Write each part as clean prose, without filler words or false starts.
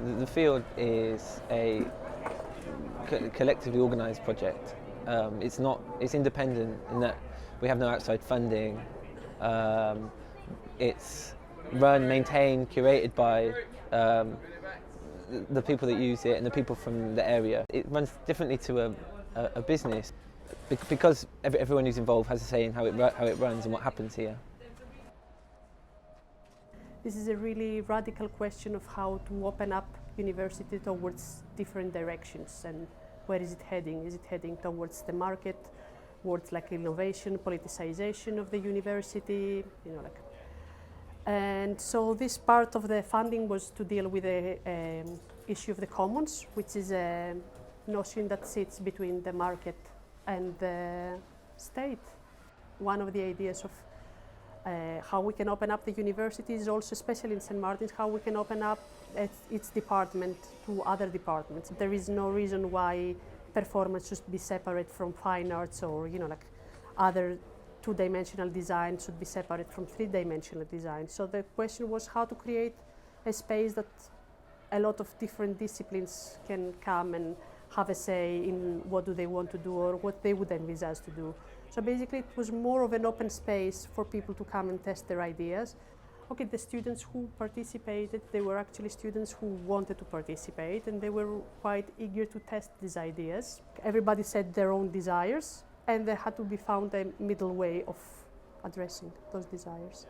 The field is a collectively organised project. It's independent in that we have no outside funding. It's run, maintained, curated by the people that use it and the people from the area. It runs differently to a business because everyone who's involved has a say in how it runs and what happens here. This is a really radical question of how to open up university towards different directions, and where is it heading? Is it heading towards the market, towards like innovation, politicization of the university, and so this part of the funding was to deal with the issue of the commons, which is a notion that sits between the market and the state. One of the ideas of how we can open up the universities, also especially in St. Martin's, how we can open up its department to other departments. There is no reason why performance should be separate from fine arts, or other two-dimensional design should be separate from three-dimensional design. So the question was how to create a space that a lot of different disciplines can come and have a say in what do they want to do or what they would envisage to do. So basically it was more of an open space for people to come and test their ideas. Okay, the students who participated, they were actually students who wanted to participate, and they were quite eager to test these ideas. Everybody set their own desires, and there had to be found a middle way of addressing those desires.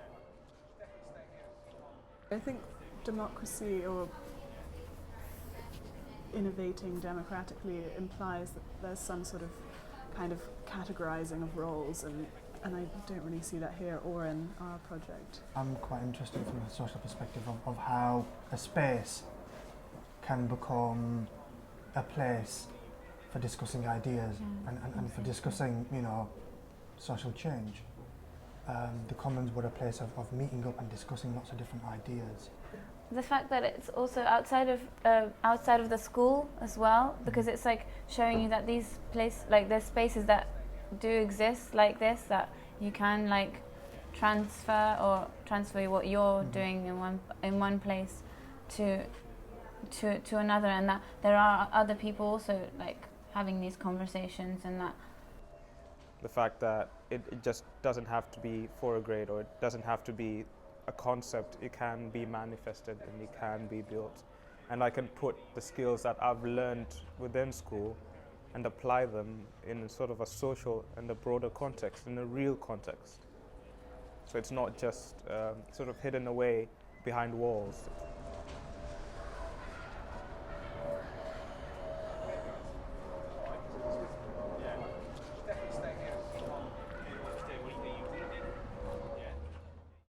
I think democracy, or innovating democratically, implies that there's some sort of kind of categorizing of roles, and I don't really see that here or in our project. I'm quite interested from a social perspective of how a space can become a place for discussing ideas and for discussing, social change. The Commons were a place of meeting up and discussing lots of different ideas. The fact that it's also outside of the school as well, because it's like showing you that these there's spaces that do exist like this, that you can transfer what you're doing in one place to another, and that there are other people also having these conversations, and that the fact that it just doesn't have to be for a grade, or it doesn't have to be a concept. It can be manifested and it can be built, and I can put the skills that I've learned within school and apply them in sort of a social and a broader context, in a real context. So it's not just sort of hidden away behind walls.